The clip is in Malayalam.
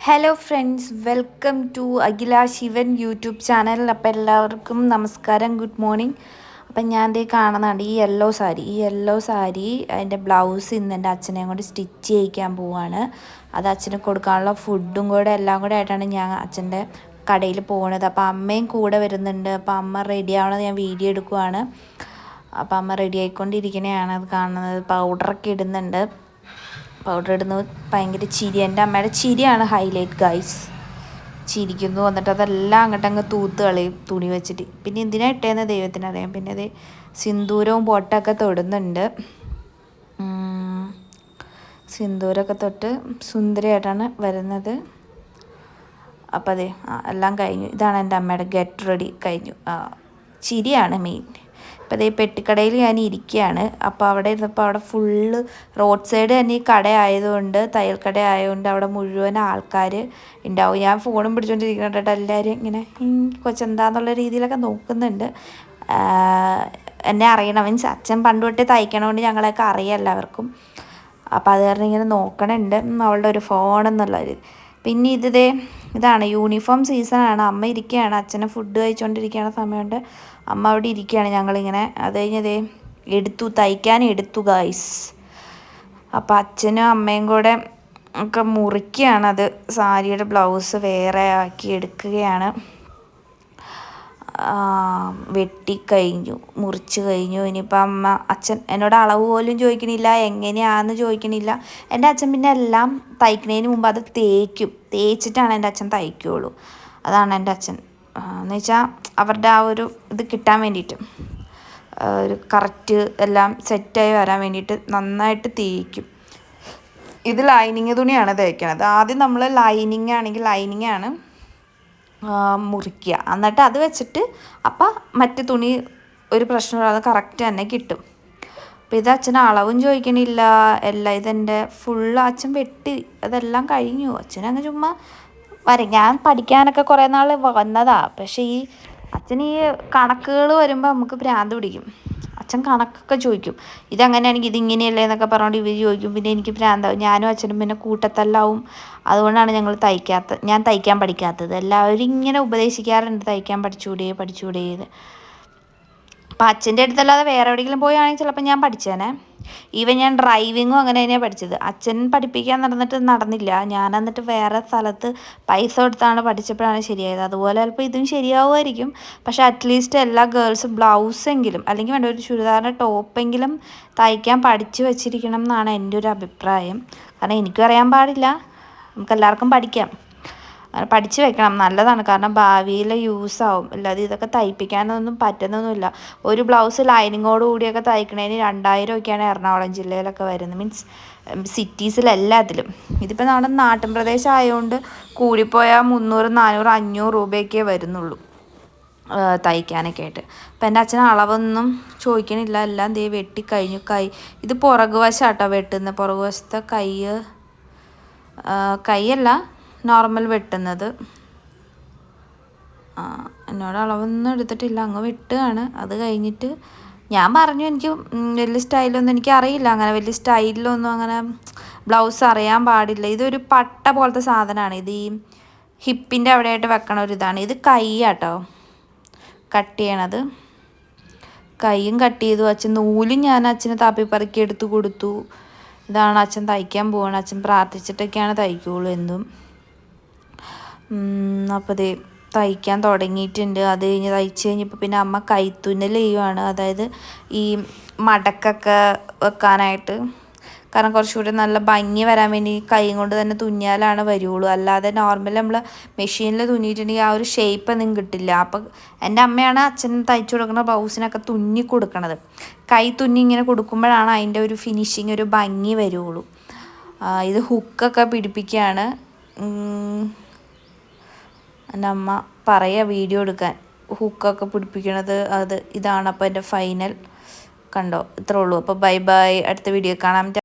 Hello friends, welcome to Akhila Shivan YouTube channel. അപ്പോൾ എല്ലാവർക്കും നമസ്കാരം, ഗുഡ് മോർണിംഗ്. അപ്പം ഞാൻ ദേ കാണുന്നുണ്ട് ഈ യെല്ലോ സാരി അതിൻ്റെ ബ്ലൗസ് ഇന്ന് എൻ്റെ അച്ഛനെയും കൊണ്ട് സ്റ്റിച്ച് ചെയ്യിക്കാൻ പോവാണ്. അത് അച്ഛന് കൊടുക്കാനുള്ള ഫുഡും കൂടെ എല്ലാം കൂടെ ആയിട്ടാണ് ഞാൻ അച്ഛൻ്റെ കടയിൽ പോകുന്നത്. അപ്പോൾ അമ്മയും കൂടെ വരുന്നുണ്ട്. അപ്പോൾ അമ്മ റെഡി ആവണത് ഞാൻ വീഡിയോ എടുക്കുവാണ്. അപ്പോൾ അമ്മ റെഡി ആയിക്കൊണ്ടിരിക്കണതാണ് അത് കാണുന്നത്. പൗഡറൊക്കെ ഇടുന്നുണ്ട്. പൗഡർ ഇടുന്നത് ഭയങ്കര ചിരി, എൻ്റെ അമ്മയുടെ ചിരിയാണ് ഹൈലൈറ്റ് ഗൈസ്. ചിരിക്കുന്നു, എന്നിട്ട് അതെല്ലാം അങ്ങോട്ടങ്ങ് തൂത്ത് കളയും തുണി വെച്ചിട്ട്. പിന്നെ എന്തിനാ ഇട്ടേന്ന് ദൈവത്തിനറിയാം. പിന്നെ അത് സിന്ദൂരവും പൊട്ടൊക്കെ തൊടുന്നുണ്ട്. സിന്ദൂരമൊക്കെ തൊട്ട് സുന്ദരിയായിട്ടാണ് വരുന്നത്. അപ്പം അതെ എല്ലാം കഴിഞ്ഞു. ഇതാണ് എൻ്റെ അമ്മയുടെ ഗെറ്റ് റെഡി കഴിഞ്ഞു. ചിരിയാണ് മെയിൻ. അപ്പോൾ അതേ പെട്ടിക്കടയിൽ ഞാൻ ഇരിക്കുകയാണ്. അപ്പോൾ അവിടെ ഇരുന്നപ്പോൾ അവിടെ ഫുള്ള് റോഡ് സൈഡ് തന്നെ ഈ കട ആയതുകൊണ്ട്, തയ്യൽ കട ആയതുകൊണ്ട് അവിടെ മുഴുവൻ ആൾക്കാർ ഉണ്ടാവും. ഞാൻ ഫോണും പിടിച്ചുകൊണ്ടിരിക്കുന്നുണ്ട്. എല്ലാവരും ഇങ്ങനെ കൊച്ചെന്താന്നുള്ള രീതിയിലൊക്കെ നോക്കുന്നുണ്ട്. എന്നെ അറിയണം, മീൻസ് അച്ഛൻ പണ്ട് തൊട്ടേ തയ്ക്കണതുകൊണ്ട് ഞങ്ങളെയൊക്കെ അറിയാം എല്ലാവർക്കും. അപ്പോൾ അത് കാരണം ഇങ്ങനെ നോക്കണുണ്ട് അവളുടെ ഒരു ഫോണെന്നുള്ളൊരു. പിന്നെ ഇതാണ് യൂണിഫോം സീസണാണ്. അമ്മ ഇരിക്കുകയാണ്, അച്ഛനെ ഫുഡ് കഴിച്ചുകൊണ്ടിരിക്കുകയാണ് സമയമുണ്ട്. അമ്മ അവിടെ ഇരിക്കുകയാണ്. ഞങ്ങളിങ്ങനെ അത് കഴിഞ്ഞതേ തയ്ക്കാൻ എടുത്തു ഗായ്സ്. അപ്പോൾ അച്ഛനും അമ്മയും കൂടെ ഒക്കെ മുറിക്കുകയാണത്. സാരിയുടെ ബ്ലൗസ് വേറെ ആക്കി എടുക്കുകയാണ്. വെട്ടിക്കഴിഞ്ഞു, മുറിച്ച് കഴിഞ്ഞു. ഇനിയിപ്പോൾ അച്ഛൻ എന്നോട് അളവ് പോലും ചോദിക്കണില്ല, എങ്ങനെയാണെന്ന് ചോദിക്കണില്ല. എൻ്റെ അച്ഛൻ പിന്നെ എല്ലാം തയ്ക്കുന്നതിന് മുമ്പ് അത് തേച്ചിട്ടാണ് എൻ്റെ അച്ഛൻ തയ്ക്കുകയുള്ളൂ. അതാണ് എൻ്റെ അച്ഛൻ. എന്ന് വെച്ചാൽ അവരുടെ ആ ഒരു ഇത് കിട്ടാൻ വേണ്ടിയിട്ട്, ഒരു കറക്റ്റ് എല്ലാം സെറ്റായി വരാൻ വേണ്ടിയിട്ട് നന്നായിട്ട് തേക്കും. ഇത് ലൈനിങ് തുണിയാണ് തയ്ക്കണത്. ആദ്യം നമ്മൾ ലൈനിങ് ആണ് മുറിക്കുക. എന്നിട്ട് അത് വെച്ചിട്ട് അപ്പം മറ്റു തുണി ഒരു പ്രശ്നമില്ലാതെ കറക്റ്റ് തന്നെ കിട്ടും. അപ്പോൾ ഇത് അച്ഛൻ അളവും ചോദിക്കണില്ല. എല്ലാം ഇതെൻ്റെ ഫുള്ള് അച്ഛൻ വെട്ടി അതെല്ലാം കഴിഞ്ഞു. അച്ഛനങ്ങ് ചുമ്മാ ഞാൻ പഠിക്കാനൊക്കെ കുറേ നാൾ വന്നതാണ്. പക്ഷേ അച്ഛൻ ഈ കണക്കുകൾ വരുമ്പോൾ നമുക്ക് ഭ്രാന്ത് പിടിക്കും. അച്ഛൻ കണക്കൊക്കെ ചോദിക്കും. ഇതങ്ങനെയാണെങ്കിൽ ഇതിങ്ങനെയല്ലേ എന്നൊക്കെ പറഞ്ഞുകൊണ്ട് ഇവർ ചോദിക്കും. പിന്നെ എനിക്ക് ഭ്രാന്താവും. ഞാനും അച്ഛനും പിന്നെ കൂട്ടത്തല്ലാവും. അതുകൊണ്ടാണ് ഞാൻ തയ്ക്കാൻ പഠിക്കാത്തത്. എല്ലാവരും ഇങ്ങനെ ഉപദേശിക്കാറുണ്ട്, തയ്ക്കാൻ പഠിച്ചൂടേ എന്ന്. അപ്പം അച്ഛൻ്റെ അടുത്തല്ലാതെ വേറെ എവിടെയെങ്കിലും പോയാണെങ്കിൽ ചിലപ്പോൾ ഞാൻ പഠിച്ചേനെ. ഞാൻ ഡ്രൈവിങ്ങും അങ്ങനെ തന്നെയാണ് പഠിച്ചത്. അച്ഛൻ പഠിപ്പിക്കാൻ നടന്നില്ല. ഞാൻ എന്നിട്ട് വേറെ സ്ഥലത്ത് പൈസ കൊടുത്താണ് പഠിച്ചപ്പോഴാണ് ശരിയായത്. അതുപോലെ ചിലപ്പോൾ ഇതും ശരിയാവുമായിരിക്കും. പക്ഷെ അറ്റ്ലീസ്റ്റ് എല്ലാ ഗേൾസും ബ്ലൗസെങ്കിലും അല്ലെങ്കിൽ വേണ്ട ഒരു ചുരിദാറിൻ്റെ ടോപ്പെങ്കിലും തയ്ക്കാൻ പഠിച്ചു വെച്ചിരിക്കണം എന്നാണ് എൻ്റെ ഒരു അഭിപ്രായം. കാരണം എനിക്കും അറിയാൻ പാടില്ല, നമുക്കെല്ലാവർക്കും പഠിക്കാം. പഠിച്ചു വെക്കണം, നല്ലതാണ്. കാരണം ഭാവിയിൽ യൂസാവും. അല്ലാതെ ഇതൊക്കെ തയ്പ്പിക്കാനൊന്നും പറ്റുന്നൊന്നുമില്ല. ഒരു ബ്ലൗസ് ലൈനിങ്ങോട് കൂടിയൊക്കെ തയ്ക്കണതിന് 2000 ഒക്കെയാണ് എറണാകുളം ജില്ലയിലൊക്കെ വരുന്നത്. മീൻസ് സിറ്റീസിലെല്ലാത്തിലും. ഇതിപ്പോൾ നമ്മുടെ നാട്ടിൻ പ്രദേശം ആയതുകൊണ്ട് കൂടിപ്പോയാൽ 300, 400, 500 രൂപയൊക്കെ വരുന്നുള്ളൂ തയ്ക്കാനൊക്കെ ആയിട്ട്. അപ്പം എൻ്റെ അച്ഛൻ അളവൊന്നും ചോദിക്കണില്ല. എല്ലാം വെട്ടിക്കഴിഞ്ഞു. ഇത് പുറകുവശാട്ടോ വെട്ടുന്നത്. പുറകുവശത്തെ കൈയല്ല നോർമൽ വെട്ടുന്നത്. എന്നോട് അളവൊന്നും എടുത്തിട്ടില്ല, അങ്ങ് വെട്ടുകയാണ്. അത് കഴിഞ്ഞിട്ട് ഞാൻ പറഞ്ഞു എനിക്ക് വലിയ സ്റ്റൈലൊന്നും എനിക്കറിയില്ല, അങ്ങനെ വലിയ സ്റ്റൈലിലൊന്നും അങ്ങനെ ബ്ലൗസ് അറിയാൻ പാടില്ല. ഇതൊരു പട്ട പോലത്തെ സാധനമാണ്. ഇത് ഈ ഹിപ്പിൻ്റെ അവിടെയായിട്ട് വെക്കണ ഒരു ഇതാണ്. ഇത് കൈയാട്ടോ കട്ട് ചെയ്യണത്. കൈയും കട്ട് ചെയ്തു. അച്ഛൻ നൂലും ഞാൻ അച്ഛന് തപ്പിപ്പറക്കി എടുത്ത് കൊടുത്തു. ഇതാണ് അച്ഛൻ തയ്ക്കാൻ പോവാണ്. അച്ഛൻ പ്രാർത്ഥിച്ചിട്ടൊക്കെയാണ് തയ്ക്കുകയുള്ളൂ എന്തും. അപ്പോൾ തയ്ക്കാൻ തുടങ്ങിയിട്ടുണ്ട്. അത് കഴിഞ്ഞ് തയ്ച്ച് കഴിഞ്ഞപ്പോൾ പിന്നെ അമ്മ കൈത്തുന്നൽ ചെയ്യുവാണ്. അതായത് ഈ മടക്കൊക്കെ വെക്കാനായിട്ട്. കാരണം കുറച്ചുകൂടി നല്ല ഭംഗി വരാൻ വേണ്ടി കൈ കൊണ്ട് തന്നെ തുന്നിയാലാണ് വരുള്ളൂ. അല്ലാതെ നോർമൽ നമ്മൾ മെഷീനിൽ തുന്നിയിട്ടുണ്ടെങ്കിൽ ആ ഒരു ഷേപ്പ് ഒന്നും കിട്ടില്ല. അപ്പോൾ എൻ്റെ അമ്മയാണ് അച്ഛൻ തയ്ച്ചു കൊടുക്കുന്ന ബ്ലൗസിനൊക്കെ തുന്നി കൊടുക്കണത്. കൈ തുന്നി ഇങ്ങനെ കൊടുക്കുമ്പോഴാണ് അതിൻ്റെ ഒരു ഫിനിഷിങ്, ഒരു ഭംഗി വരുള്ളൂ. ഇത് ഹുക്കൊക്കെ പിടിപ്പിക്കുകയാണ്. എൻ്റെ അമ്മ വീഡിയോ എടുക്കാൻ ഹുക്കൊക്കെ പിടിപ്പിക്കണത് ഇതാണ്. അപ്പോൾ എൻ്റെ ഫൈനൽ കണ്ടോ, ഇത്രേ ഉള്ളൂ. അപ്പോൾ ബൈ, അടുത്ത വീഡിയോ കാണാം.